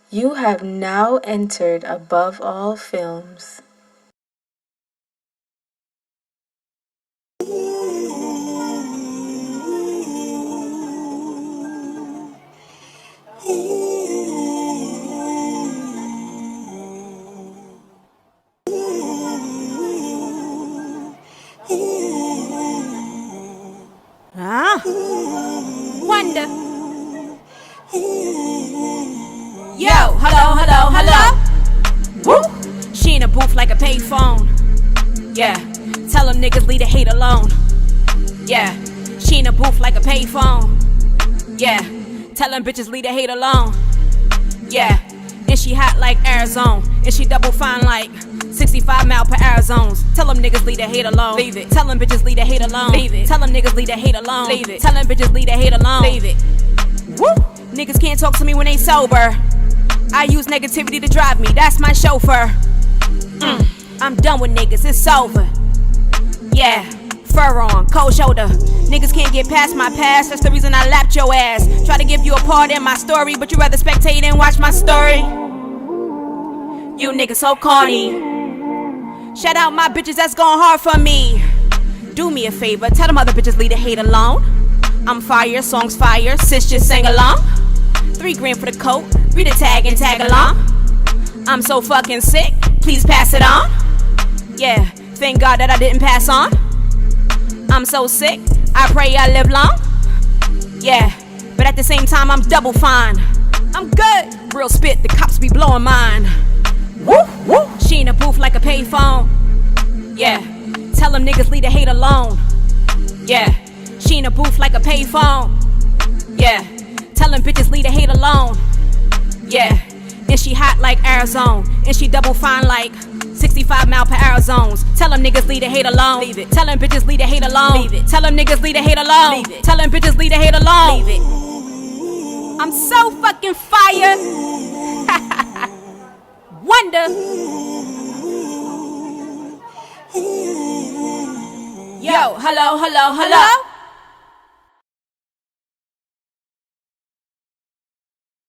You have now entered Above All Films. Wonder. Yo, hello. Woo! She in a booth like a payphone. Yeah, tell them niggas leave the hate alone. Yeah, she in a booth like a payphone. Yeah, tell them bitches leave the hate alone. Yeah, and she hot like Arizona, and she double fine like 65 mile per hour zones. Tell them niggas leave the hate alone. Leave it. Tell them bitches leave the hate alone. Leave it. Tell them niggas leave the hate alone. Leave it. Tell them bitches leave the hate alone. Leave it. Woo! Niggas can't talk to me when they sober. I use negativity to drive me. That's my chauffeur. I'm done with niggas. It's over. Yeah. Fur on, cold shoulder. Niggas can't get past my past. That's the reason I lapped your ass. Try to give you a part in my story, but you rather spectate and watch my story. You niggas so corny. Shout out my bitches that's going hard for me. Do me a favor, tell them other bitches leave the hate alone. I'm fire, songs fire, sis just sing along. $3 for the coat, read the tag and tag along. I'm so fucking sick, please pass it on. Yeah, thank God that I didn't pass on. I'm so sick, I pray I live long. Yeah, but at the same time I'm double fine. I'm good, real spit, the cops be blowing mine. Woo, woo. She in a booth like a payphone. Yeah, tell them niggas leave the hate alone. Yeah, she in a booth like a payphone. Yeah, tell them bitches leave the hate alone. Yeah, and she hot like Arizona, and she double fine like 65 mile per hour zones. Tell them niggas leave the hate alone. Leave it. Tell them bitches leave the hate alone. Leave it. Tell them niggas leave the hate alone. Leave it. Tell them bitches leave the hate alone. Leave it. I'm so fucking fire. Wonder. Yo, hello.